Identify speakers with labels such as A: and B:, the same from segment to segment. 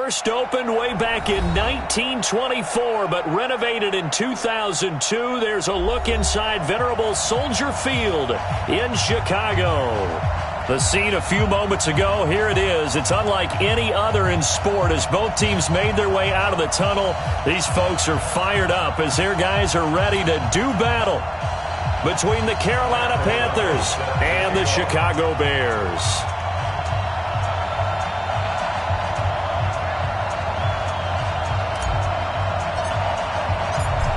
A: first opened way back in 1924, but renovated in 2002. There's a look inside venerable Soldier Field in Chicago. The scene a few moments ago, here it is. It's unlike any other in sport as both teams made their way out of the tunnel. These folks are fired up as their guys are ready to do battle between the Carolina Panthers and the Chicago Bears.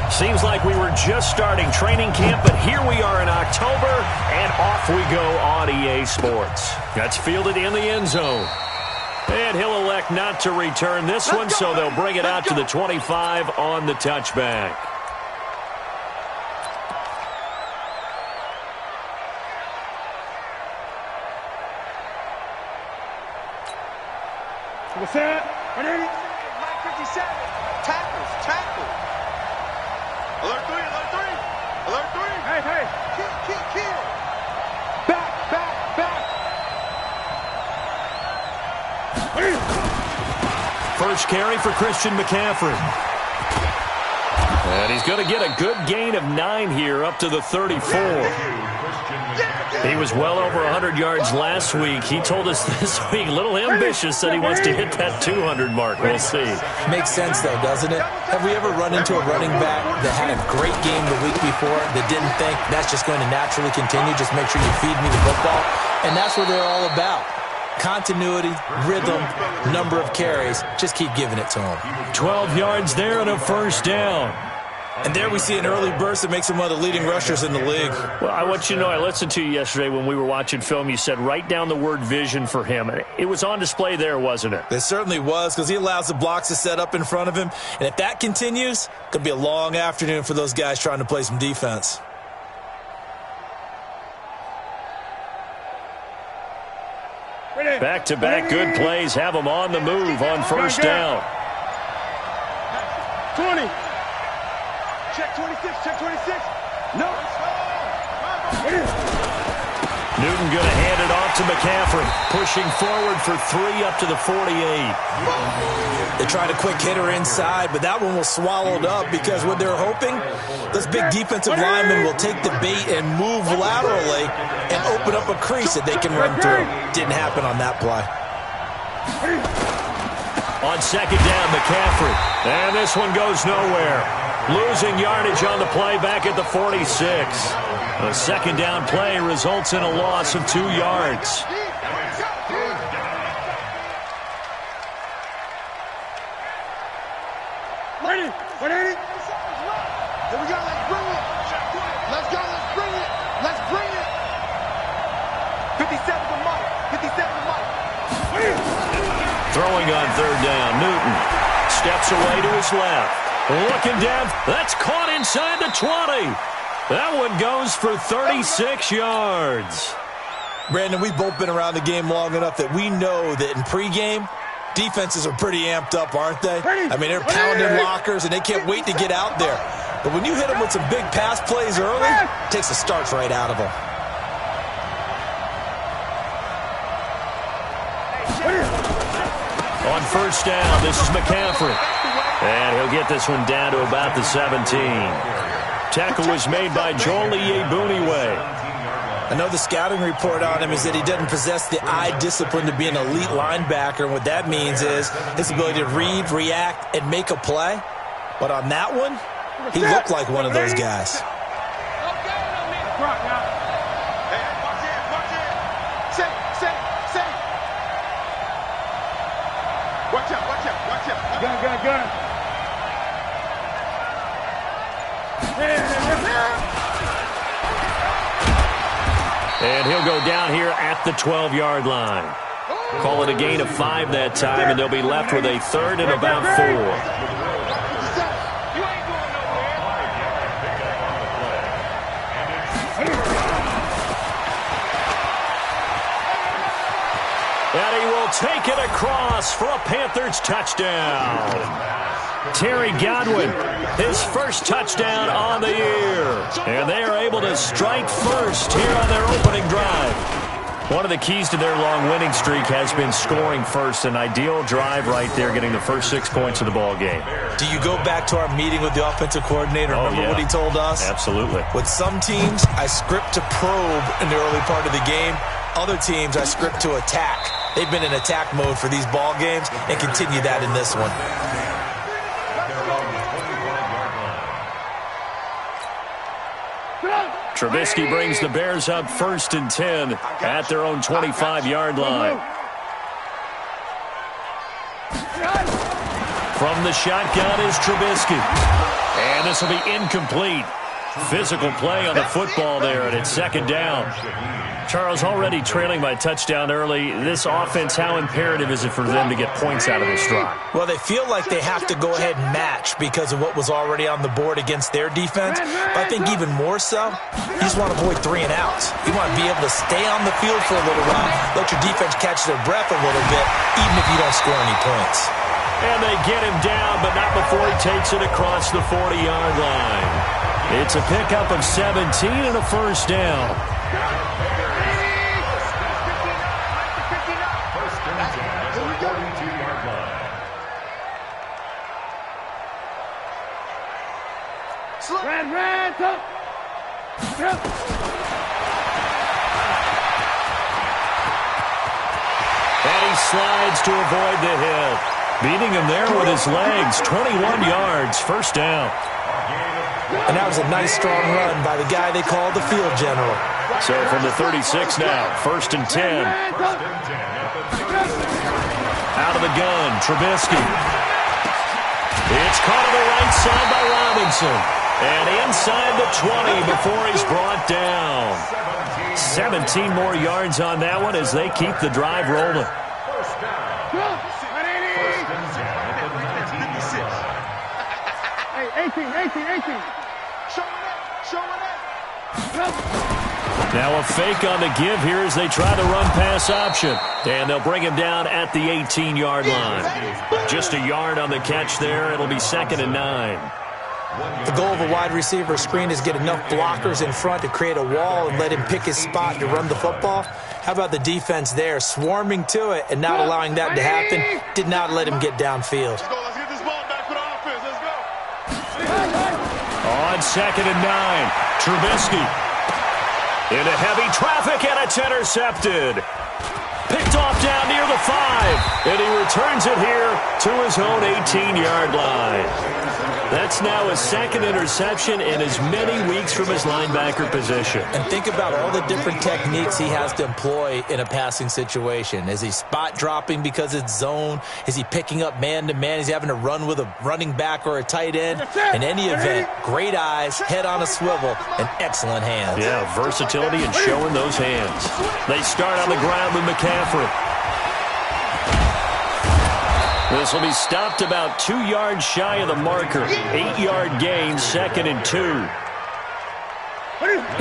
A: Seems like we were just starting training camp, but here we are in October, and off we go on EA Sports. That's fielded in the end zone. And he'll elect not to return this one, so they'll bring it out to the 25 on the touchback.
B: What's that?
C: 957. Tackles. Alert 3. Hey. Kill. Back.
A: First carry for Christian McCaffrey. And he's going to get a good gain of 9 here up to the 34. He was well over 100 yards last week. He told us this week, a little ambitious, that he wants to hit that 200 mark. We'll see.
D: Makes sense, though, doesn't it? Have we ever run into a running back that had a great game the week before that didn't think that's just going to naturally continue? Just make sure you feed me the football. And that's what they're all about. Continuity, rhythm, number of carries. Just keep giving it to him.
A: 12 yards there and a first down.
D: And there we see an early burst that makes him one of the leading rushers in the league.
A: Well, I want you to know, I listened to you yesterday when we were watching film. You said write down the word vision for him. It was on display there, wasn't it?
D: It certainly was, because he allows the blocks to set up in front of him. And if that continues, it could be a long afternoon for those guys trying to play some defense.
A: Back-to-back good plays have them on the move on first down.
B: 20.
C: Check 26. No.
A: Newton going to hand it off to McCaffrey. Pushing forward for 3 up to the 48.
D: They tried a quick hitter inside, but that one was swallowed up because what they're hoping, those big defensive linemen will take the bait and move laterally and open up a crease that they can run through. Didn't happen on that play.
A: On second down, McCaffrey. And this one goes nowhere. Losing yardage on the play back at the 46. A second down play results in a loss of 2 yards.
B: Ready.
C: Here we go. Let's bring it. 57 to Mike.
A: Throwing on third down, Newton steps away to his left. Looking down, that's caught inside the 20. That one goes for 36 yards.
D: Brandon, we've both been around the game long enough that we know that in pregame, defenses are pretty amped up, aren't they? I mean, they're pounding lockers, and they can't wait to get out there. But when you hit them with some big pass plays early, it takes the starch right out of them.
A: On first down, this is McCaffrey. And he'll get this one down to about the 17. Tackle was made by Joel Iyiegbuniwe.
D: I know the scouting report on him is that he doesn't possess the eye discipline to be an elite linebacker. And what that means is his ability to read, react, and make a play. But on that one, he looked like one of those guys.
B: Watch out.
A: And he'll go down here at the 12-yard line. Call it a gain of 5 that time, and they'll be left with a third and about 4. And he will take it across for a Panthers touchdown. Terry Godwin, his first touchdown on the year. And they are able to strike first here on their opening drive. One of the keys to their long winning streak has been scoring first. An ideal drive right there, getting the first 6 points of the ball game.
D: Do you go back to our meeting with the offensive coordinator? Remember what he told us?
A: Absolutely.
D: With some teams, I script to probe in the early part of the game. Other teams, I script to attack. They've been in attack mode for these ball games and continue that in this one.
A: Trubisky brings the Bears up 1st and 10 at their own 25-yard line. From the shotgun is Trubisky. And this will be incomplete. Physical play on the football there, and it's 2nd down. Charles, already trailing by a touchdown early. This offense, how imperative is it for them to get points out of this drive?
D: Well, they feel like they have to go ahead and match because of what was already on the board against their defense. But I think even more so, you just want to avoid 3 and outs. You want to be able to stay on the field for a little while, let your defense catch their breath a little bit, even if you don't score any points.
A: And they get him down, but not before he takes it across the 40-yard line. It's a pickup of 17 and a 1st down. And he slides to avoid the hit. Beating him there with his legs. 21 yards, 1st down.
D: And that was a nice, strong run by the guy they call the field general.
A: So from the 36 now, 1st and 10. Out of the gun, Trubisky. It's caught on the right side by Robinson. And inside the 20 before he's brought down. 17 more yards on that one as they keep the drive rolling. Hey, 18. Now a fake on the give here as they try the run-pass option. And they'll bring him down at the 18-yard line. Just a yard on the catch there. It'll be 2nd and 9.
D: The goal of a wide receiver screen is get enough blockers in front to create a wall and let him pick his spot to run the football. How about the defense there, swarming to it and not allowing that to happen? Did not let him get downfield.
C: Let's get this ball back for the offense. Let's go.
A: On 2nd and 9, Trubisky. Into heavy traffic, and it's intercepted. Picked off down near the 5, and he returns it here to his own 18-yard line. That's now his 2nd interception in as many weeks from his linebacker position.
D: And think about all the different techniques he has to employ in a passing situation. Is he spot dropping because it's zone? Is he picking up man-to-man? Is he having to run with a running back or a tight end? In any event, great eyes, head on a swivel, and excellent hands.
A: Yeah, versatility and showing those hands. They start on the ground with McCaffrey. This will be stopped about 2 yards shy of the marker. 8-yard gain, 2nd and 2.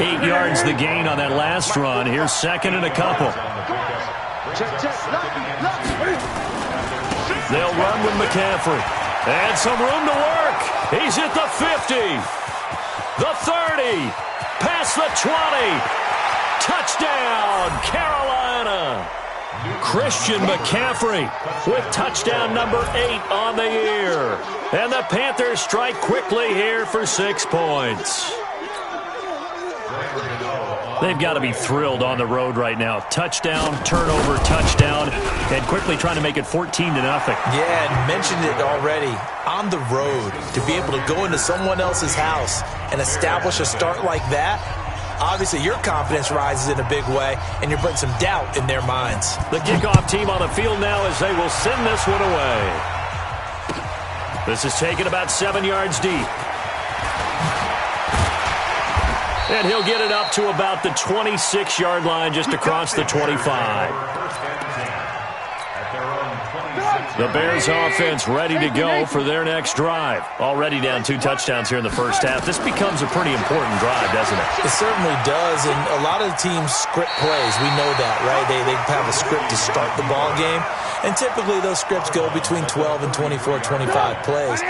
A: 8 yards the gain on that last run. Here's 2nd and a couple. They'll run with McCaffrey. And some room to work. He's at the 50. The 30. Past the 20. Touchdown, Carolina. Christian McCaffrey with touchdown number 8 on the year. And the Panthers strike quickly here for 6 points. They've got to be thrilled on the road right now. Touchdown, turnover, touchdown, and quickly trying to make it 14-0.
D: Yeah, and mentioned it already. On the road, to be able to go into someone else's house and establish a start like that, obviously your confidence rises in a big way, and you're putting some doubt in their minds.
A: The kickoff team on the field now as they will send this one away. This is taken about 7 yards deep. And he'll get it up to about the 26-yard line just across the 25. The Bears offense ready to go for their next drive. Already down 2 touchdowns here in the first half. This becomes a pretty important drive, doesn't it?
D: It certainly does, and a lot of the teams script plays. We know that, right? They have a script to start the ball game, and typically those scripts go between 12 and 24, 25 plays.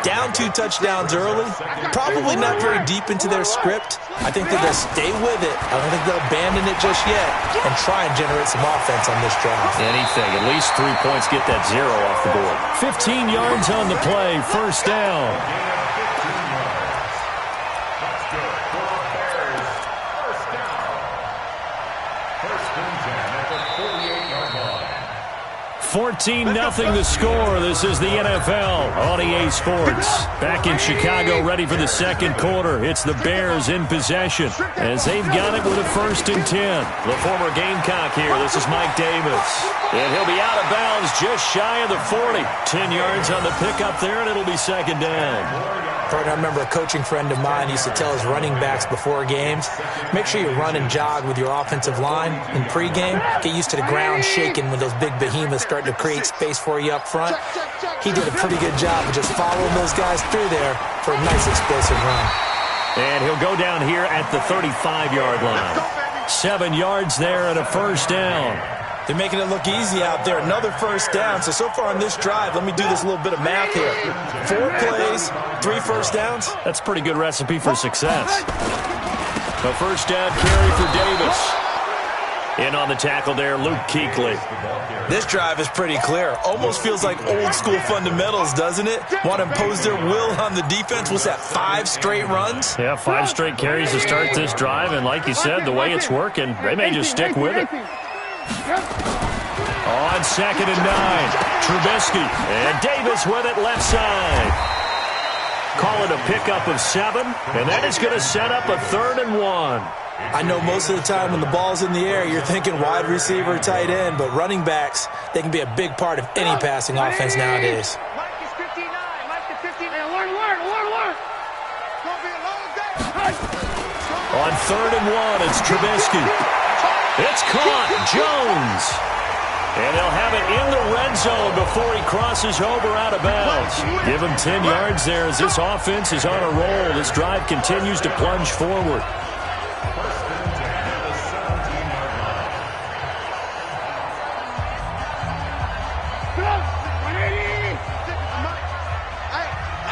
D: Down 2 touchdowns early, probably not very deep into their script. I think that they'll stay with it. I don't think they'll abandon it just yet and try and generate some offense on this drive.
A: Anything. At least 3 points, get that 0 off the board. 15 yards on the play, first down. 14-0 the score. This is the NFL on EA Sports. Back in Chicago, ready for the second quarter. It's the Bears in possession as they've got it with a 1st and 10. The former Gamecock here. This is Mike Davis. And he'll be out of bounds just shy of the 40. 10 yards on the pickup there, and it'll be second down.
D: I remember a coaching friend of mine used to tell his running backs before games, make sure you run and jog with your offensive line in pregame. Get used to the ground shaking when those big behemoths start to create space for you up front. He did a pretty good job of just following those guys through there for a nice explosive run.
A: And he'll go down here at the 35-yard line. 7 yards there and a first down.
D: They're making it look easy out there. Another first down. So far on this drive, let me do this little bit of math here. 4 plays, 3 first downs.
A: That's a pretty good recipe for success. A first down carry for Davis. In on the tackle there, Luke Kuechly.
D: This drive is pretty clear. Almost feels like old school fundamentals, doesn't it? Want to impose their will on the defense. What's that, 5 straight runs?
A: Yeah, 5 straight carries to start this drive. And like you said, the way it's working, they may just stick with it. On 2nd and 9, Trubisky, and Davis with it left side. Call it a pickup of 7, and that is going to set up a 3rd and 1.
D: I know most of the time when the ball's in the air, you're thinking wide receiver, tight end, but running backs, they can be a big part of any passing offense nowadays.
C: Mike is 59. Mike is 59. Alert. Gonna be a long day.
A: On 3rd and 1, it's Trubisky. It's caught, Jones. And they'll have it in the red zone before he crosses over out of bounds. Give him 10 yards there as this offense is on a roll. This drive continues to plunge forward.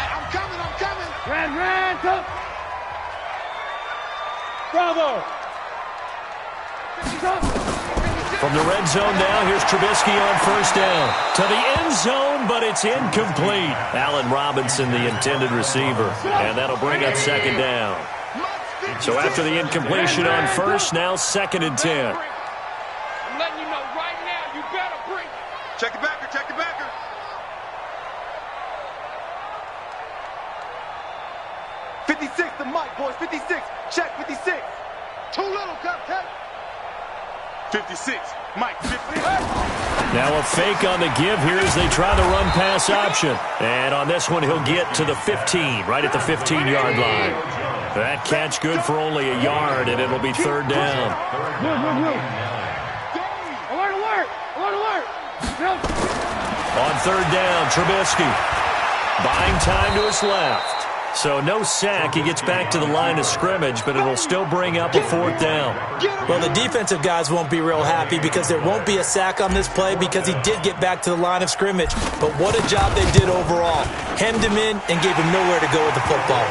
C: I'm coming.
B: Ran, go. Bravo.
A: From the red zone now, here's Trubisky on first down. To the end zone, but it's incomplete. Allen Robinson, the intended receiver. And that'll bring up 2nd down. So after the incompletion on first, now 2nd and 10.
B: I'm letting you know right now, you better bring it.
C: Check the backer. 56 to Mike, boys. 56. Check 56. Too little, Cupcake. 56. Mike, 50.
A: Now a fake on the give here as they try the run-pass option. And on this one, he'll get to the 15, right at the 15-yard line. That catch good for only a yard, and it'll be 3rd down.
B: Alert.
A: On 3rd down, Trubisky. Buying time to his left. So no sack. He gets back to the line of scrimmage, but it'll still bring up a 4th down.
D: Well, the defensive guys won't be real happy because there won't be a sack on this play because he did get back to the line of scrimmage. But what a job they did overall. Hemmed him in and gave him nowhere to go with the football.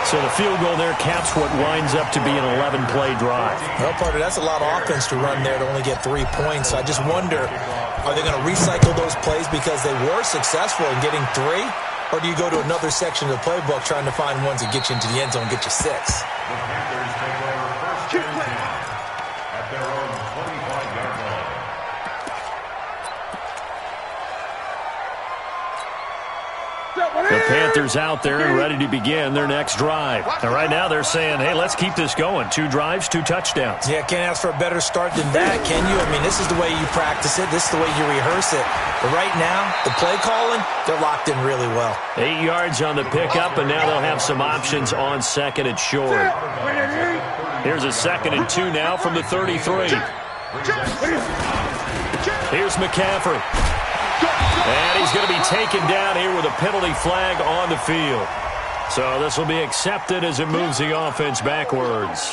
A: So the field goal there caps what winds up to be an 11-play drive.
D: Well, partner, that's a lot of offense to run there to only get 3 points. So I just wonder, are they going to recycle those plays because they were successful in getting 3? Or do you go to another section of the playbook trying to find ones that get you into the end zone and get you 6?
E: At their own 25-yard line.
A: The Panthers out there and ready to begin their next drive. And right now they're saying, hey, let's keep this going. 2 drives, 2 touchdowns.
D: Yeah, can't ask for a better start than that, can you? I mean, this is the way you practice it. This is the way you rehearse it. But right now, the play calling, they're locked in really well.
A: 8 yards on the pickup, and now they'll have some options on 2nd and short. Here's a 2nd and 2 now from the 33. Here's McCaffrey. And he's going to be taken down here with a penalty flag on the field. So this will be accepted as it moves the offense backwards.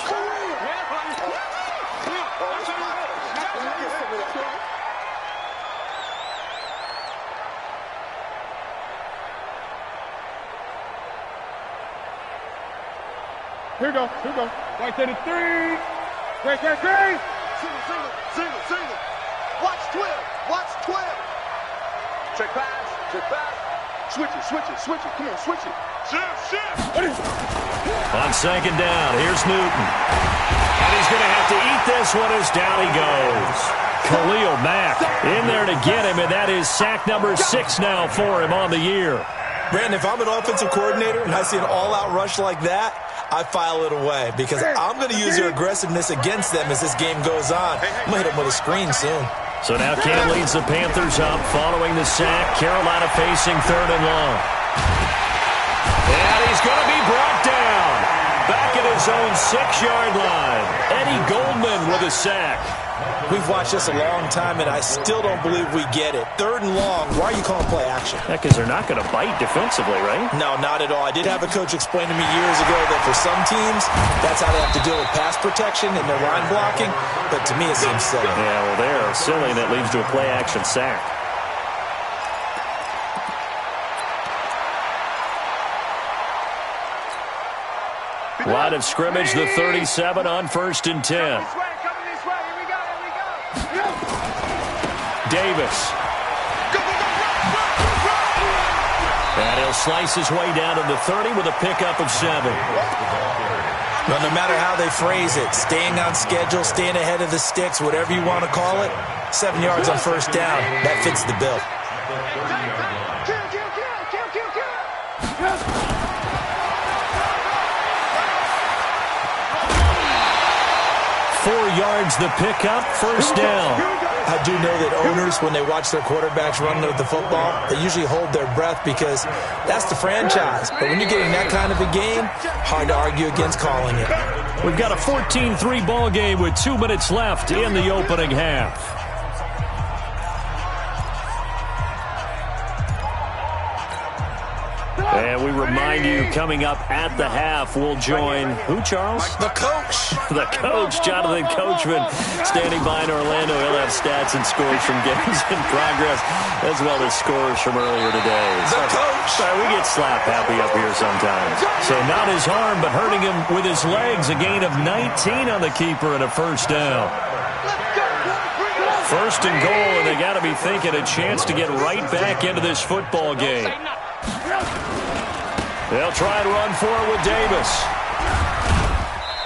B: Here we go. Right to the 3. Great.
C: Single. Watch 12. Check pass. Switch it. Come on, switch it. Shift.
A: On second down, here's Newton. And he's going to have to eat this one as down he goes. Khalil Mack in there to get him, and that is sack number 6 now for him on the year.
D: Brandon, if I'm an offensive coordinator and I see an all-out rush like that, I file it away because I'm going to use their aggressiveness against them as this game goes on. I'm going to hit them with a screen soon.
A: So now Cam leads the Panthers up following the sack. Carolina facing 3rd and long. And he's going to be brought down. Back at his own 6-yard line. Eddie Goldman with a sack.
D: We've watched this a long time, and I still don't believe we get it. 3rd and long, why are you calling play action?
A: Yeah, because they're not going to bite defensively, right?
D: No, not at all. I did have a coach explain to me years ago that for some teams, that's how they have to deal with pass protection and their line blocking, but to me it seems silly.
A: Yeah, well, they're silly, and that leads to a play action sack. Line of scrimmage, the 37 on 1st and 10. Davis. And he'll slice his way down to the 30 with a pickup of 7.
D: Well, no matter how they phrase it, staying on schedule, staying ahead of the sticks, whatever you want to call it, 7 yards on 1st down, that fits the bill.
A: Yards the pickup, 1st down.
D: I do know that owners, when they watch their quarterbacks run with the football, they usually hold their breath because that's the franchise. But when you're getting that kind of a game, hard to argue against calling it.
A: We've got a 14-3 ball game with 2 minutes left in the opening half. And we remind you, coming up at the half, we'll join who, Charles?
D: The coach.
A: The coach, Jonathan Coachman, standing by in Orlando. He'll have stats and scores from games in progress, as well as scores from earlier today.
D: The coach.
A: Sorry, we get slap happy up here sometimes. So not his arm, but hurting him with his legs. A gain of 19 on the keeper and a 1st down. 1st and goal, and they got to be thinking a chance to get right back into this football game. They'll try and run for it with Davis.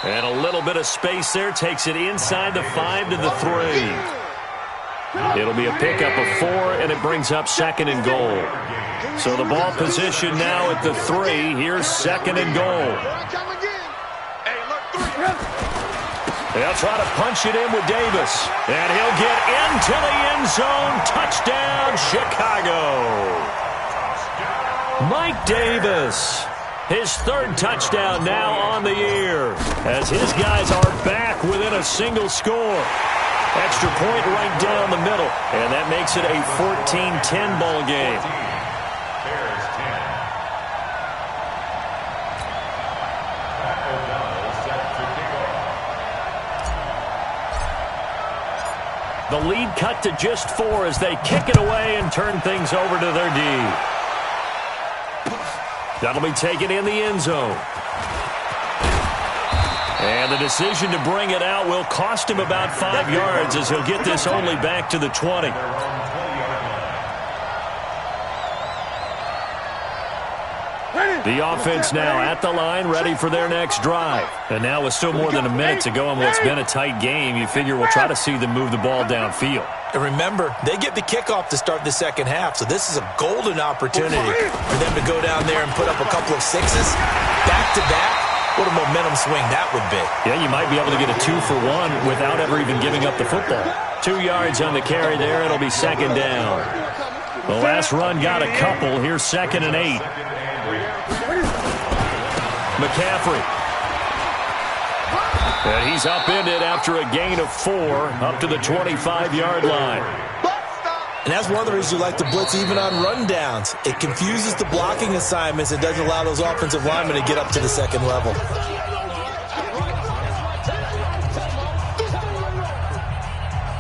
A: And a little bit of space there. Takes it inside the 5 to the 3. It'll be a pickup of 4, and it brings up 2nd and goal. So the ball position now at the 3. Here's 2nd and goal. They'll try to punch it in with Davis. And he'll get into the end zone. Touchdown, Chicago. Mike Davis, his 3rd touchdown now on the year, as his guys are back within a single score. Extra point right down the middle, and that makes it a 14-10 ball game. The lead cut to just 4 as they kick it away and turn things over to their D. That'll be taken in the end zone. And the decision to bring it out will cost him about 5 yards as he'll get this only back to the 20. The offense now at the line, ready for their next drive. And now with still more than a minute to go in what's been a tight game, you figure we'll try to see them move the ball downfield.
D: And remember, they get the kickoff to start the 2nd half, so this is a golden opportunity for them to go down there and put up a couple of 6s back-to-back. What a momentum swing that would be.
A: Yeah, you might be able to get a 2-for-1 without ever even giving up the football. 2 yards on the carry there. It'll be 2nd down. The last run got a couple. Here's 2nd and 8. McCaffrey. And he's upended after a gain of 4 up to the 25-yard line.
D: And that's one of the reasons you like to blitz even on rundowns. It confuses the blocking assignments. It doesn't allow those offensive linemen to get up to the 2nd level.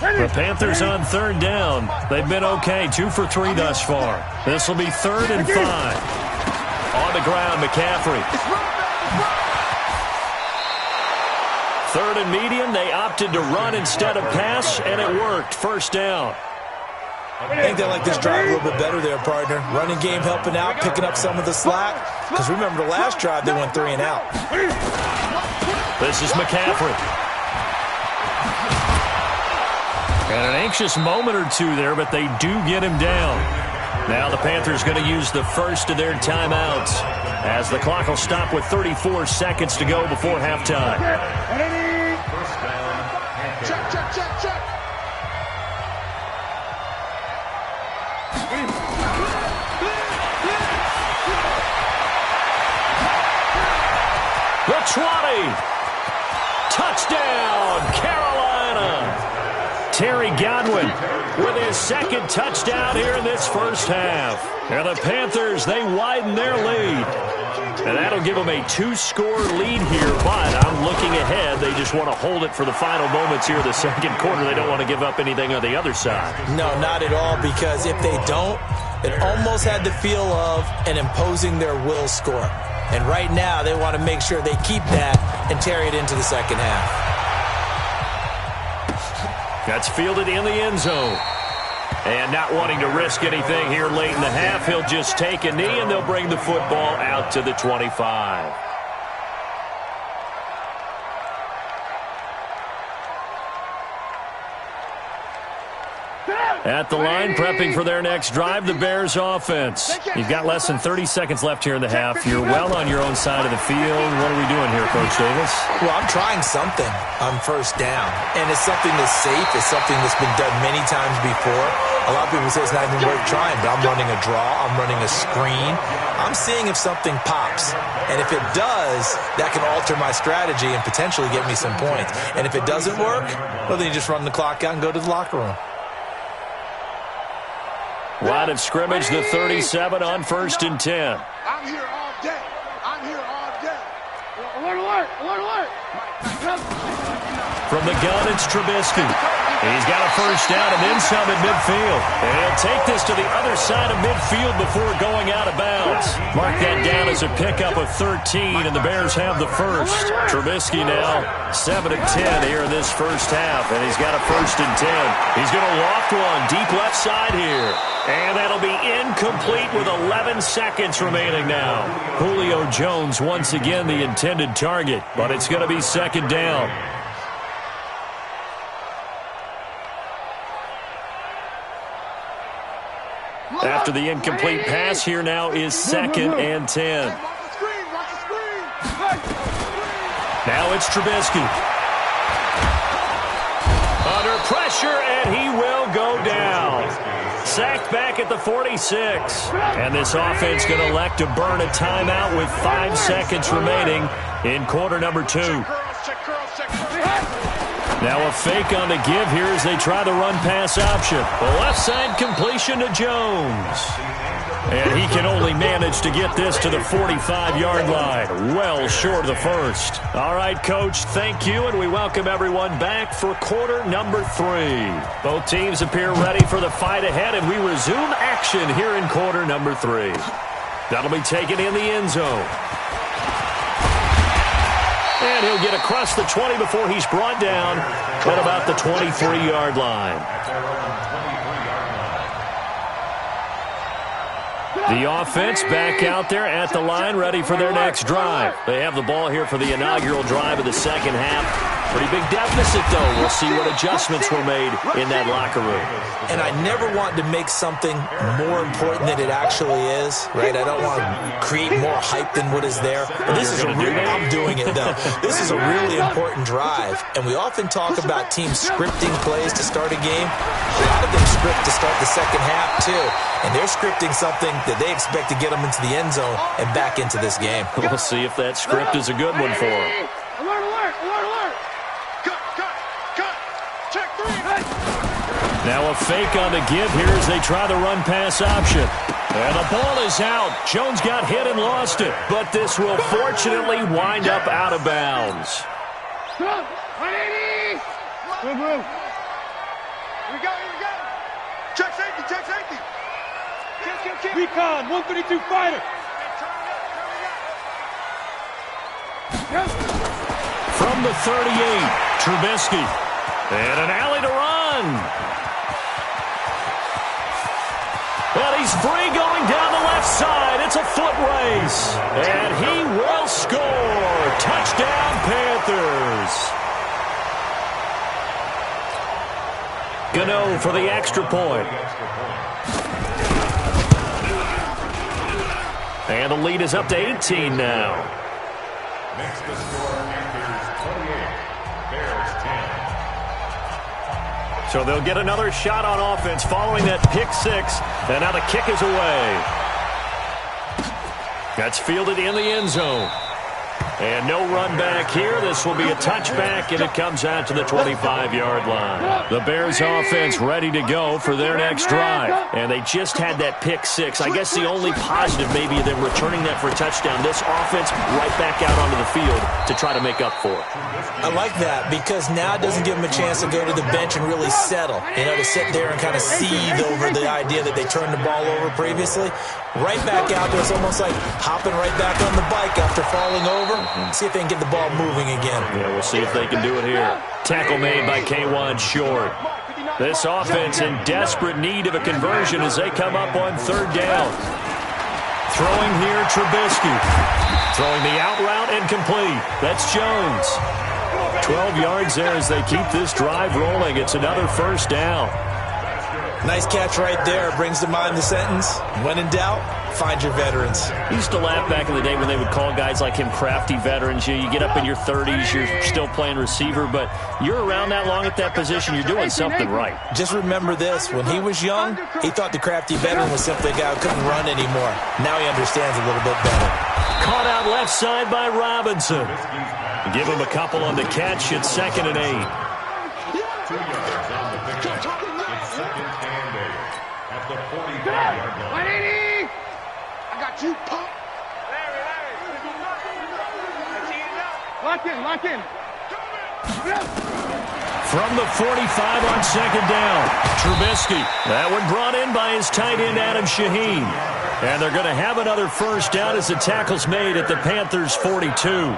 A: The Panthers on 3rd down. They've been okay, 2 for 3 thus far. This will be 3rd and 5. On the ground, McCaffrey. 3rd and medium, they opted to run instead of pass, and it worked. First down.
D: I think they like this drive a little bit better there, partner. Running game helping out, picking up some of the slack. Because remember the last drive, they went 3 and out.
A: This is McCaffrey. And an anxious moment or two there, but they do get him down. Now the Panthers going to use the first of their timeouts as the clock will stop with 34 seconds to go before halftime.
C: Check, check, check, check.
A: The 20. Touchdown, Carolina. Terry Godwin with his second touchdown here in this first half. And the Panthers, they widen their lead. And that'll give them a 2-score lead here, but I'm looking ahead. They just want to hold it for the final moments here of the second quarter. They don't want to give up anything on the other side.
D: No, not at all, because if they don't, it almost had the feel of an imposing their will score. And right now, they want to make sure they keep that and carry it into the second half.
A: That's fielded in the end zone. And not wanting to risk anything here late in the half, he'll just take a knee, and they'll bring the football out to the 25. At the line, prepping for their next drive, the Bears offense. You've got less than 30 seconds left here in the half. You're well on your own side of the field. What are we doing here, Coach Davis?
D: Well, I'm trying something on first down, and it's something that's safe. It's something that's been done many times before. A lot of people say it's not even worth trying, but I'm running a draw. I'm running a screen. I'm seeing if something pops, and if it does, that can alter my strategy and potentially get me some points. And if it doesn't work, well, then you just run the clock out and go to the locker room.
A: Line of scrimmage, the 37 on 1st and 10.
C: I'm here all day. I'm here all day.
B: Alert, alert, alert, alert.
A: From the gun, it's Trubisky. He's got a first down and then some at midfield. And he'll take this to the other side of midfield before going out of bounds. Mark that down as a pickup of 13, and the Bears have the first. Trubisky now 7 of 10 here in this first half, and he's got a 1st and 10. He's going to loft one deep left side here. And that'll be incomplete with 11 seconds remaining now. Julio Jones once again the intended target, but it's going to be 2nd down. After the incomplete pass, here now is 2nd and 10. Now it's Trubisky. Under pressure, and he will go down. Sacked back at the 46. And this offense going to elect to burn a timeout with 5 seconds remaining in quarter number 2. Now a fake on the give here as they try the run-pass option. The left side completion to Jones. And he can only manage to get this to the 45-yard line. Well short of the first. All right, Coach, thank you, and we welcome everyone back for quarter number 3. Both teams appear ready for the fight ahead, and we resume action here in quarter number 3. That'll be taken in the end zone. And he'll get across the 20 before he's brought down at about the 23-yard line. The offense back out there at the line, ready for their next drive. They have the ball here for the inaugural drive of the second half. Pretty big deficit, though. We'll see what adjustments were made in that locker room.
D: And I never want to make something more important than it actually is, right? I don't want to create more hype than what is there. But this is I'm doing it, though. This is a really important drive. And we often talk about teams scripting plays to start a game. A lot of them script to start the second half, too. And they're scripting something that they expect to get them into the end zone and back into this game.
A: We'll see if that script is a good one for them.
B: Alert, alert, alert, alert.
C: Cut. Check 3.
A: Now a fake on the give here as they try the run-pass option. And the ball is out. Jones got hit and lost it. But this will fortunately wind up out of bounds.
B: Stop. 180. Move.
C: Here we go. Check safety.
B: Recon, 132 fighter.
A: From From the 38, Trubisky. And an alley to run. And he's free going down the left side. It's a foot race. And he will score. Touchdown, Panthers. Gano for the extra point. And the lead is up to 18 now.
E: Next to score, Panthers 28, Bears 10.
A: So they'll get another shot on offense following that pick six. And now the kick is away. That's fielded in the end zone. And no run back here. This will be a touchback, and it comes out to the 25-yard line. The Bears offense ready to go for their next drive. And they just had that pick six. I guess the only positive maybe them returning that for a touchdown. This offense right back out onto the field to try to make up for it.
D: I like that because now it doesn't give them a chance to go to the bench and really settle. You know, to sit there and kind of seethe over the idea that they turned the ball over previously. Right back out there. It's almost like hopping right back on the bike after falling over. See if they can get the ball moving again.
A: Yeah, we'll see if they can do it here. Tackle made by K1 Short. This offense in desperate need of a conversion as they come up on third down. Throwing here, Trubisky. Throwing the out route and complete. That's Jones. 12 yards there as they keep this drive rolling. It's another first down.
D: Nice catch right there. Brings to mind the sentence, when in doubt, find your veterans.
A: I used to laugh back in the day when they would call guys like him crafty veterans. You get up in your 30s, you're still playing receiver, but you're around that long at that position, you're doing something right.
D: Just remember this. When he was young, he thought the crafty veteran was simply a guy who couldn't run anymore. Now he understands a little bit better.
A: Caught out left side by Robinson. Give him a couple on the catch. It's 2nd and 8.
E: 2 yards on the pickup. It's second and 8 at the 45-yard line.
B: I got you, punk. Lock in.
A: From the 45 on 2nd down, Trubisky. That one brought in by his tight end, Adam Shaheen. And they're going to have another first down as the tackle's made at the Panthers' 42.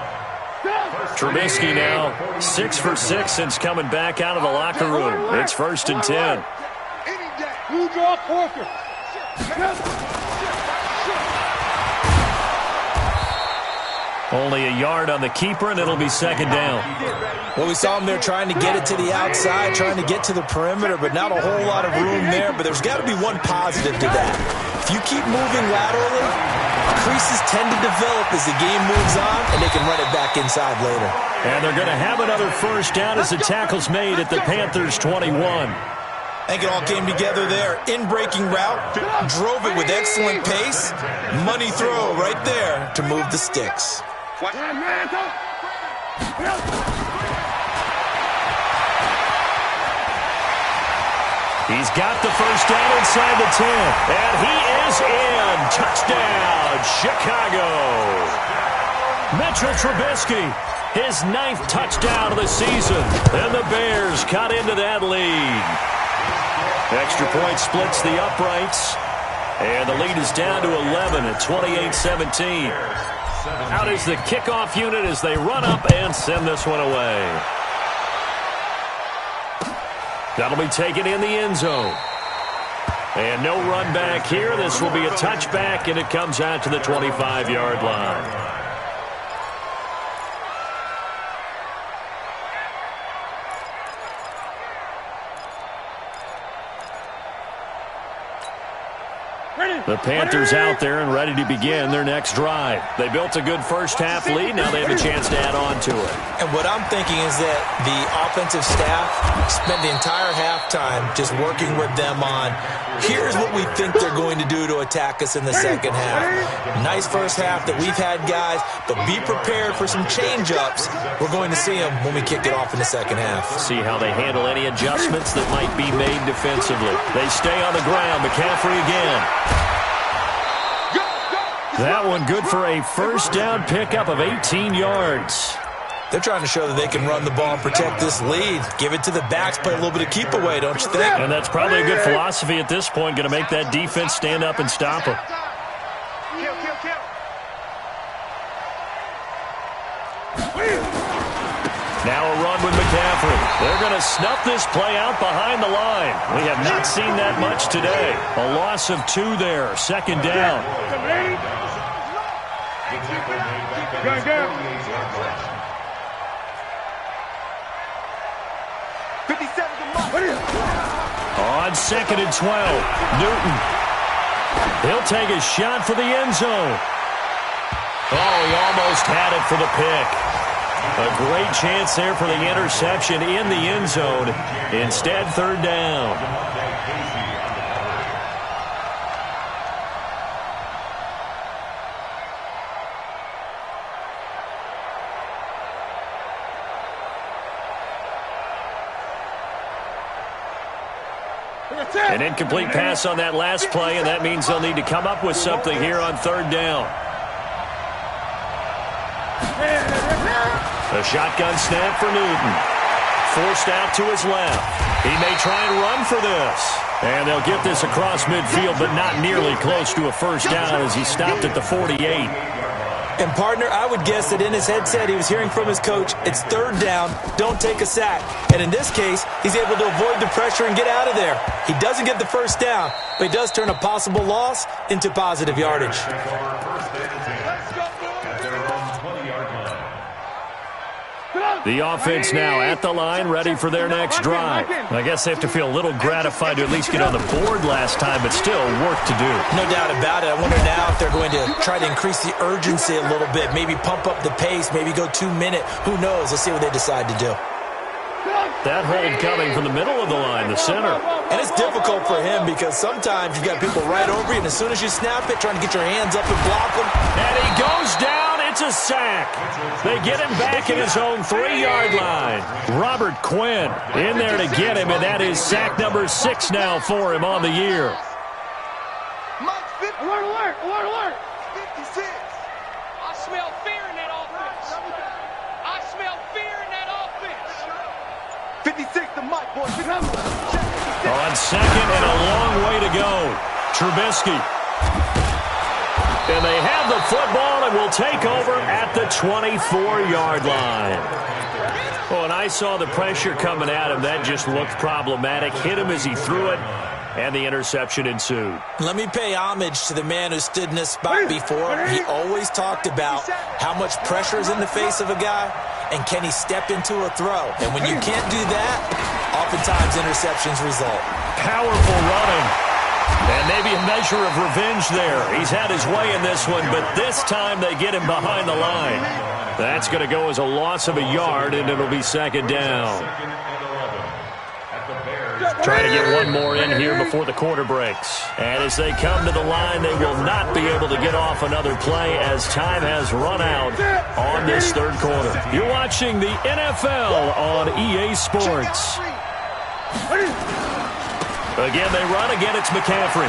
A: Trubisky now 6 for 6 since coming back out of the locker room. It's 1st and 10.
B: You draw Corker.
A: Only a yard on the keeper, and it'll be 2nd down.
D: Well, we saw him there trying to get it to the outside, trying to get to the perimeter, but not a whole lot of room there. But there's got to be one positive to that. If you keep moving laterally, creases tend to develop as the game moves on, and they can run it back inside later.
A: And they're going to have another first down as the tackle's made at the Panthers' 21.
D: I think it all came together there. In-breaking route, drove it with excellent pace. Money throw right there to move the sticks.
A: He's got the first down inside the 10. And he is in. Touchdown, Chicago. Mitchell Trubisky, his 9th touchdown of the season. And the Bears cut into that lead. Extra point splits the uprights. And the lead is down to 11 at 28-17. Out is the kickoff unit as they run up and send this one away. That'll be taken in the end zone. And no run back here. This will be a touchback, and it comes out to the 25-yard line. The Panthers out there and ready to begin their next drive. They built a good first-half lead. Now they have a chance to add on to it.
D: And what I'm thinking is that the offensive staff spent the entire halftime just working with them on, here's what we think they're going to do to attack us in the second half. Nice first half that we've had, guys, but be prepared for some change-ups. We're going to see them when we kick it off in the second half.
A: See how they handle any adjustments that might be made defensively. They stay on the ground. McCaffrey again. That one good for a first down pickup of 18 yards.
D: They're trying to show that they can run the ball and protect this lead. Give it to the backs, play a little bit of keep away, don't you think?
A: And that's probably a good philosophy at this point, going to make that defense stand up and stop them. McCaffrey. They're going to snuff this play out behind the line. We have not seen that much today. A loss of 2 there. Second down. On 2nd and 12, Newton. He'll take a shot for the end zone. Oh, he almost had it for the pick. A great chance there for the interception in the end zone. Instead, third down. An incomplete pass on that last play, and that means they'll need to come up with something here on third down. A shotgun snap for Newton. Forced out to his left. He may try and run for this. And they'll get this across midfield, but not nearly close to a first down as he stopped at the 48.
D: And, partner, I would guess that in his headset he was hearing from his coach, it's third down, don't take a sack. And in this case, he's able to avoid the pressure and get out of there. He doesn't get the first down, but he does turn a possible loss into positive yardage.
A: The offense now at the line, ready for their next drive. I guess they have to feel a little gratified to at least get on the board last time, but still work to do.
D: No doubt about it. I wonder now if they're going to try to increase the urgency a little bit, maybe pump up the pace, maybe go 2 minute. Who knows? Let's see what they decide to do.
A: That hold coming from the middle of the line, the center.
D: And it's difficult for him because sometimes you've got people right over you, and as soon as you snap it, trying to get your hands up and block them.
A: And he goes down. It's a sack. They get him back in his own 3-yard line. Robert Quinn in there to get him, and that is sack number 6 now for him on the year.
B: Alert, alert, alert, alert. 56. I smell fear in that offense. I smell fear in that offense.
C: 56 to Mike, boys.
A: On second and a long way to go. Trubisky. And they have the football and will take over at the 24-yard line. Oh, and I saw the pressure coming at him. That just looked problematic. Hit him as he threw it, and the interception ensued.
D: Let me pay homage to the man who stood in this spot before. He always talked about how much pressure is in the face of a guy, and can he step into a throw. And when you can't do that, oftentimes interceptions result.
A: Powerful running. And maybe a measure of revenge there. He's had his way in this one, but this time they get him behind the line. That's going to go as a loss of a yard, and it'll be second down. Trying to get one more in here before the quarter breaks. And as they come to the line, they will not be able to get off another play as time has run out on this third quarter. You're watching the NFL on EA Sports. Again, they run. Again, it's McCaffrey.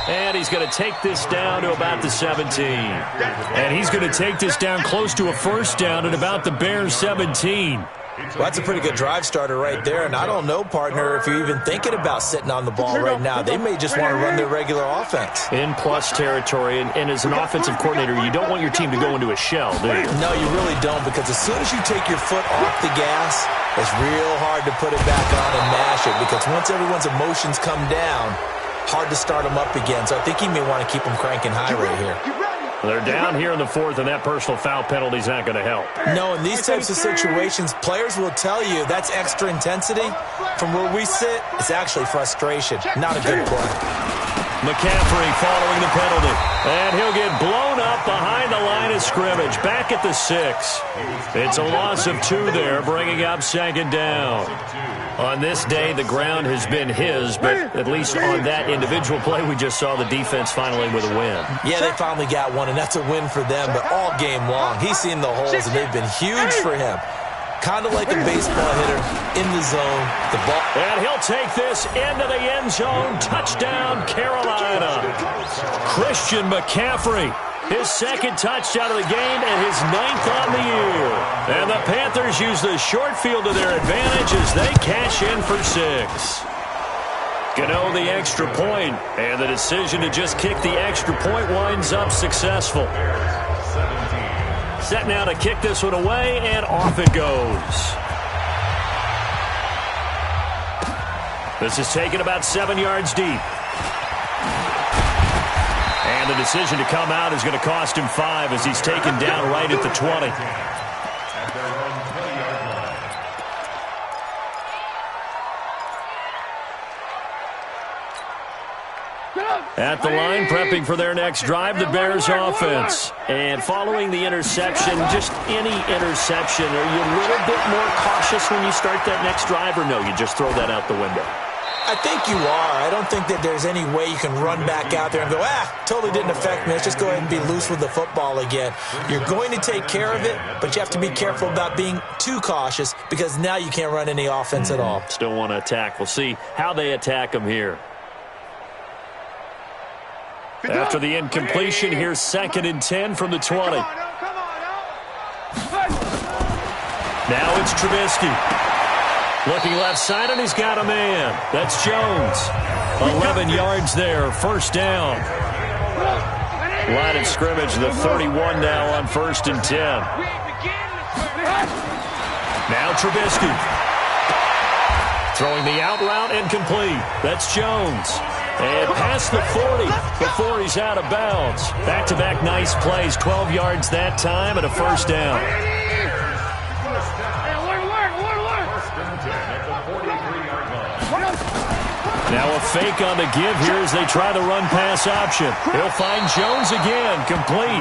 A: And he's going to take this down to about the 17. And he's going to take this down close to a first down at about the Bears' 17.
D: Well, that's a pretty good drive starter right there. And I don't know, partner, if you're even thinking about sitting on the ball right now. They may just want to run their regular offense.
A: In plus territory, and as an offensive coordinator, you don't want your team to go into a shell, do you?
D: No, you really don't, because as soon as you take your foot off the gas, it's real hard to put it back on and mash it, because once everyone's emotions come down, hard to start them up again. So I think he may want to keep them cranking high right here.
A: They're down here in the fourth, and that personal foul penalty is not going to help.
D: No, in these types of situations, players will tell you that's extra intensity. From where we sit, it's actually frustration. Not a good play.
A: McCaffrey following the penalty. And he'll get blown up behind the line of scrimmage. Back at the 6. It's a loss of 2 there, bringing up second down. On this day, the ground has been his, but at least on that individual play, we just saw the defense finally with a win.
D: Yeah, they finally got one, and that's a win for them, but all game long, he's seen the holes, and they've been huge for him. Kind of like a baseball hitter in the zone. The ball.
A: And he'll take this into the end zone. Touchdown, Carolina. Christian McCaffrey. His second touchdown of the game and his 9th on the year. And the Panthers use the short field to their advantage as they cash in for 6. Gano the extra point, and the decision to just kick the extra point winds up successful. set now to kick this one away, and off it goes. This is taken about 7 yards deep. And the decision to come out is going to cost him 5 as he's taken down right at the 20. At the line, prepping for their next drive, the Bears offense. And following the interception, just any interception, are you a little bit more cautious when you start that next drive, or no, you just throw that out the window?
D: I think you are. I don't think that there's any way you can run back out there and go, totally didn't affect me. Let's just go ahead and be loose with the football again. You're going to take care of it, but you have to be careful about being too cautious because now you can't run any offense at all.
A: Still want to attack. We'll see how they attack them here. After the incompletion, here's 2nd and 10 from the 20. Now it's Trubisky. Looking left side, and he's got a man. That's Jones. 11 yards there, first down. Line of scrimmage, the 31 now on 1st and 10. Now Trubisky. Throwing the out route, incomplete. That's Jones. And past the 40 before he's out of bounds. Back-to-back nice plays, 12 yards that time and a first down. Now a fake on the give here as they try the run-pass option. He'll find Jones again, complete.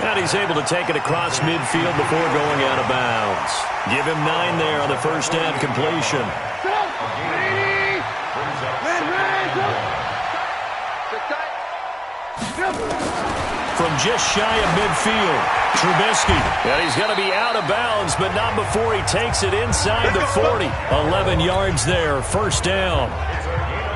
A: And he's able to take it across midfield before going out of bounds. Give him 9 there on the first down completion. From just shy of midfield, Trubisky. And he's going to be out of bounds, but not before he takes it inside the 40. 11 yards there, first down.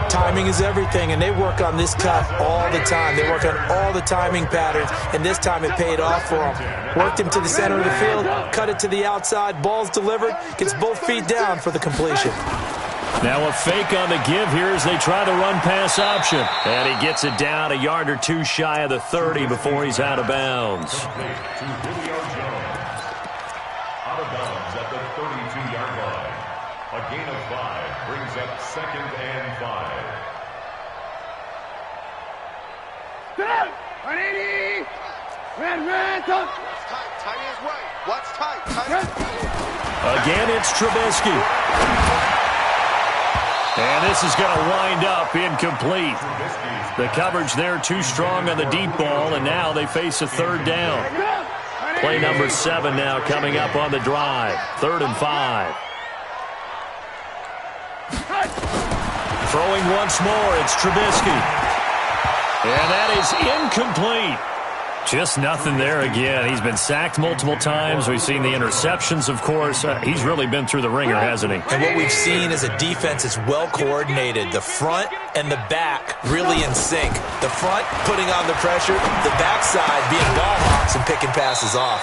D: Timing is everything, and they work on this cut all the time. They work on all the timing patterns, and this time it paid off for them. Worked him to the center of the field, cut it to the outside, ball's delivered, gets both feet down for the completion.
A: Now a fake on the give here as they try the run-pass option. And he gets it down a yard or two shy of the 30 before he's out of bounds.
E: Out of bounds at the 32-yard line. A gain of 5 brings up 2nd and 5.
C: Tight is right. Watch tight.
A: Again, it's Trubisky. And this is going to wind up incomplete. The coverage there too strong on the deep ball, and now they face a third down. Play number 7 now coming up on the drive. 3rd and 5. Throwing once more, it's Trubisky. And that is incomplete. Just nothing there again. He's been sacked multiple times. We've seen the interceptions, of course. He's really been through the ringer, hasn't he?
D: And what we've seen is a defense that's well coordinated. The front and the back really in sync. The front putting on the pressure, the backside being ball hawks and picking passes off.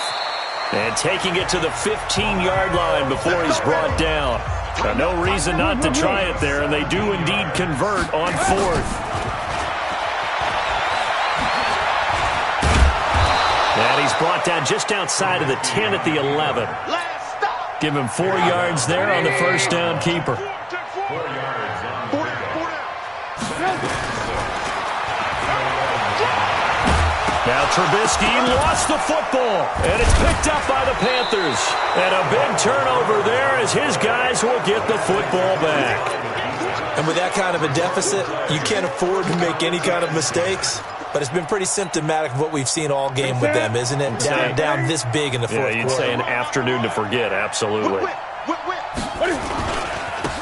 A: And taking it to the 15-yard line before he's brought down. No reason not to try it there, and they do indeed convert on 4th. And he's brought down just outside of the 10 at the 11. Give him 4 yards there on the first down keeper.
E: 4 yards on the
A: Now Trubisky lost the football, and it's picked up by the Panthers. And a big turnover there as his guys will get the football back.
D: And with that kind of a deficit, you can't afford to make any kind of mistakes. But it's been pretty symptomatic of what we've seen all game with them, isn't it? Down this big in the fourth quarter.
A: Yeah, you'd say an afternoon to forget, absolutely.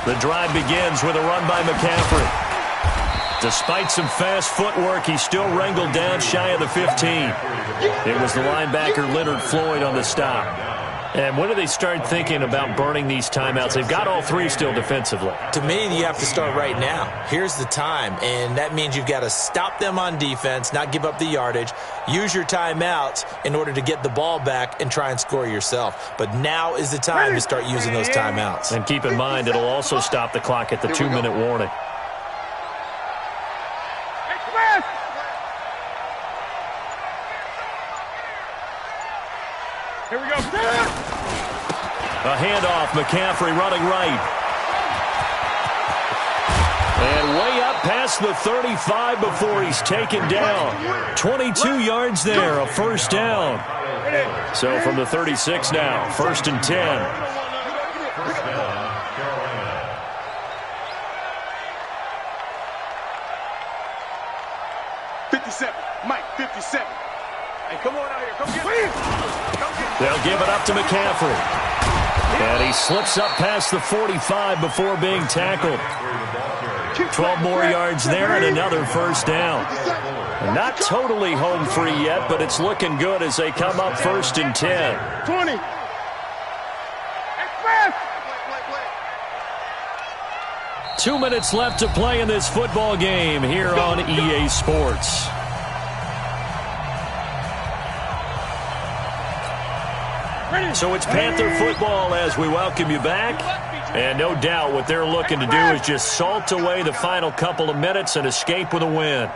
A: The drive begins with a run by McCaffrey. Despite some fast footwork, he still wrangled down shy of the 15. It was the linebacker Leonard Floyd on the stop. And when do they start thinking about burning these timeouts? They've got all 3 still defensively.
D: To me, you have to start right now. Here's the time, and that means you've got to stop them on defense, not give up the yardage, use your timeouts in order to get the ball back and try and score yourself. But now is the time to start using those timeouts.
A: And keep in mind, it'll also stop the clock at the 2-minute warning. A handoff, McCaffrey running right. And way up past the 35 before he's taken down. 22 yards there, a first down. So from the 36 now, 1st and 10.
C: 57, Mike, 57. Hey, come on out here. Come get it.
A: They'll give it up to McCaffrey. And he slips up past the 45 before being tackled. 12 more yards there and another first down. Not totally home free yet, but it's looking good as they come up 1st and 10.
C: 20.
A: 2 minutes left to play in this football game here on EA Sports. So it's Panther football as we welcome you back. And no doubt what they're looking to do is just salt away the final couple of minutes and escape with a win.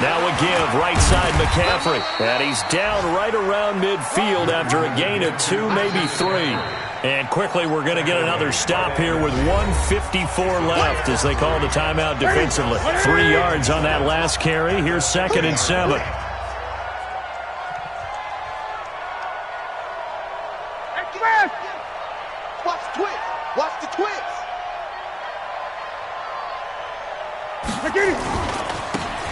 A: Now a give, right side McCaffrey. And he's down right around midfield after a gain of 2, maybe 3. And quickly we're going to get another stop here with 1:54 left as they call the timeout defensively. 3 yards on that last carry. Here's 2nd and 7.
C: Watch the twist. Watch the twist.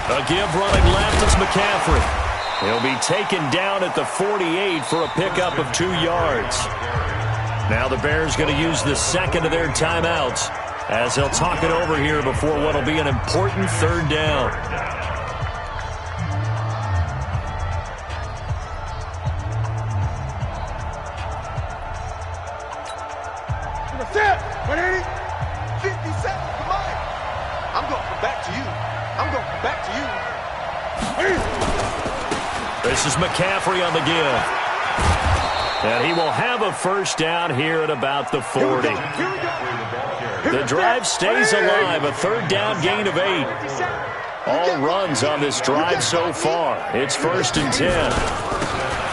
A: A give running left is McCaffrey. He'll be taken down at the 48 for a pickup of 2 yards. Now the Bears going to use the second of their timeouts as they'll talk it over here before what will be an important 3rd down.
C: Set. 180. 57. Come on. I'm going to come back to you. I'm going to come back to you.
A: This is McCaffrey on the give. And he will have a first down here at about the 40. The drive stays alive. A 3rd down gain of 8. All runs on this drive so far. It's 1st and 10.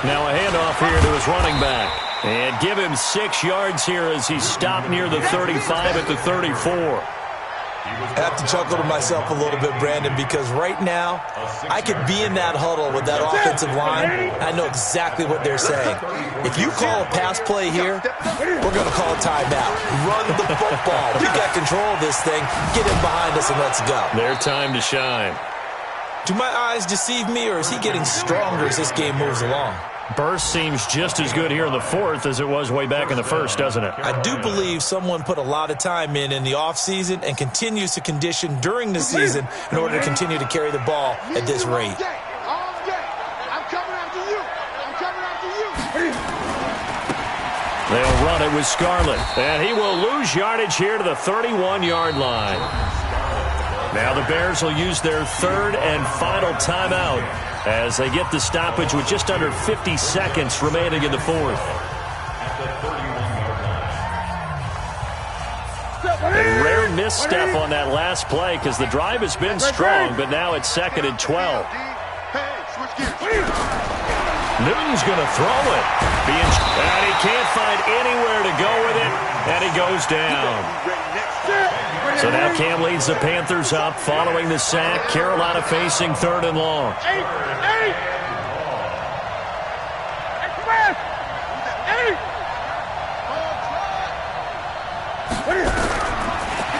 A: Now a handoff here to his running back. And give him 6 yards here as he's stopped near the 35 at the 34.
D: I have to chuckle to myself a little bit, Brandon, because right now I could be in that huddle with that offensive line. I know exactly what they're saying. If you call a pass play here, we're going to call a timeout. Run the football. We got control of this thing. Get him behind us and let's go.
A: Their time to shine.
D: Do my eyes deceive me, or is he getting stronger as this game moves along?
A: Burst seems just as good here in the 4th as it was way back in the 1st, doesn't it?
D: I do believe someone put a lot of time in the offseason and continues to condition during the season in order to continue to carry the ball at this rate.
C: I'm coming after you. I'm coming after you.
A: They'll run it with Scarlett. And he will lose yardage here to the 31-yard line. Now the Bears will use their 3rd and final timeout as they get the stoppage with just under 50 seconds remaining in the 4th. A rare misstep on that last play because the drive has been strong, but now it's 2nd and 12. Newton's going to throw it. And he can't find anywhere to go with it, and he goes down. So now Cam leads the Panthers up following the sack. Carolina facing 3rd and long.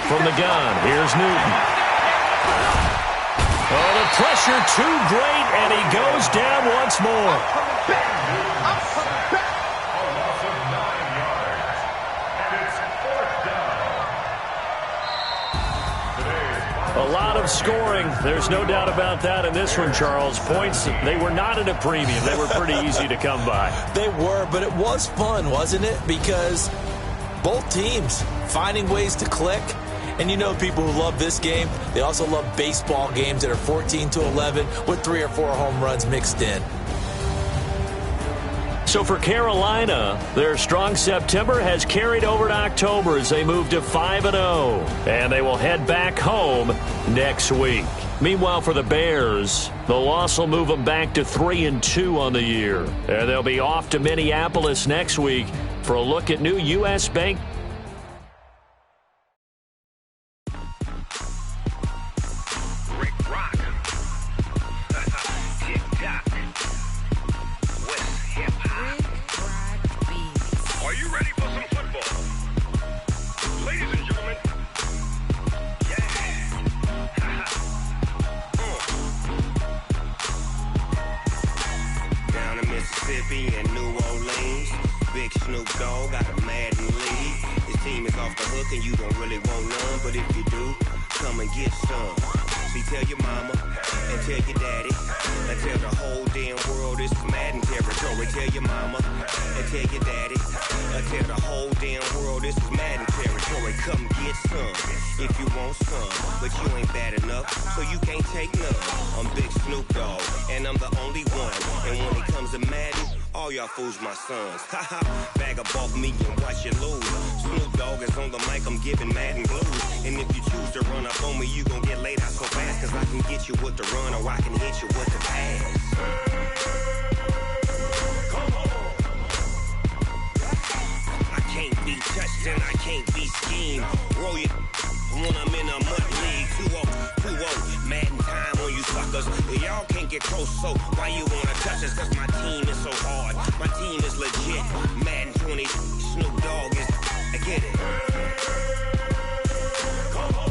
A: From the gun, here's Newton. Oh, the pressure too great, and he goes down once more. A lot of scoring. There's no doubt about that in this one, Charles. Points, they were not at a premium. They were pretty easy to come by.
D: They were, but it was fun, wasn't it? Because both teams finding ways to click. And you know people who love this game, they also love baseball games that are 14-11 with 3 or 4 home runs mixed in.
A: So for Carolina, their strong September has carried over to October as they move to 5-0. And they will head back home next week. Meanwhile, for the Bears, the loss will move them back to 3-2 on the year. And they'll be off to Minneapolis next week for a look at new U.S. Bank.
F: And New Orleans, big Snoop Dogg got a Madden lead. His team is off the hook and you don't really want none, but if you do, come and get some. See, tell your mama and tell your daddy and tell the whole damn world this is Madden territory. Tell your mama and tell your daddy and tell the whole damn world this is Madden territory. Come get some if you want some, but you ain't bad enough, so you can't take none. I'm Big Snoop Dogg and I'm the only one, and when it comes to Madden, all y'all fools my sons. Haha, bag up off me and watch you lose. Snoop Dogg is on the mic, I'm giving Madden blues. And if you choose to run up on me, you gon' get laid out so fast, cause I can get you with the run or I can hit you with the pass. Come on. I can't be touched and I can't be schemed. Roll it when I'm in a mud league. 2-0, Madden time on you suckers. Y'all can't get close, so why you wanna touch us? Cause my team is so hard, my team is legit. Madden 20, Snoop Dogg is, I get it. Come on.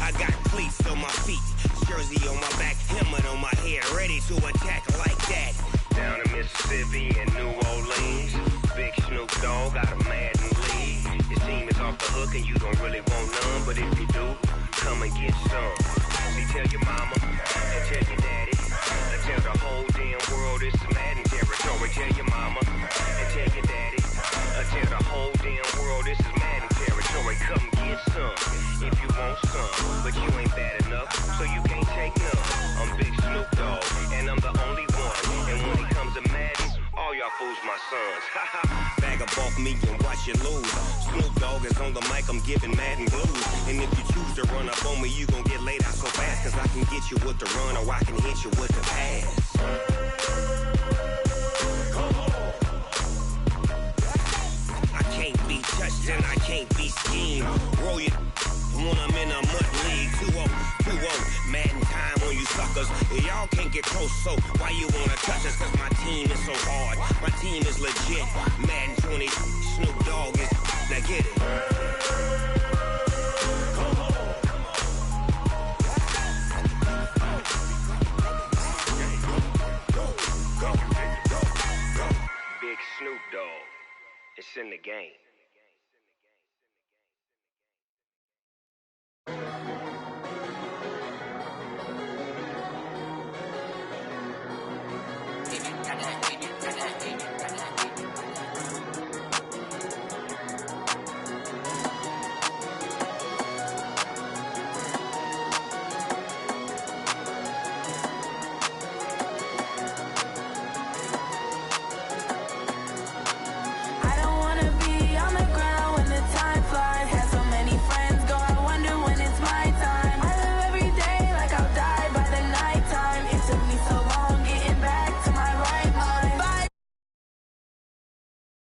F: I got cleats on my feet, jersey on my back, helmet on my head, ready to attack like that. Down in Mississippi and New Orleans, big Snoop Dogg got a Madden lead. His team is off the hook and you don't really want none, but if you do, come and get some. See, tell your mama and tell your daddy and tell the whole damn world this is Madden territory. Tell your mama and tell your daddy and tell the whole damn world this is Madden territory. Come get some if you want some, but you ain't bad enough, so you can't take none. I'm Big Snoop Dogg and I'm the only one, and when it comes to Madden, all y'all fools my sons. Bag up off me and watch you lose. Snoop Dogg is on the mic, I'm giving Madden blues. And if you choose to run up on me, you gon' get laid out so fast, cause I can get you with the run or I can hit you with the pass. Come on. I can't be touched and I can't be schemed. Roll it when I'm in a mud league. 2-0, Madden time on you suckers. Y'all can't get close, so why you wanna touch us? Cause my team is so hard, my team is legit. Madden 20, Snoop Dogg is, now get it. Come on. Go. Big Snoop Dogg, it's in the game.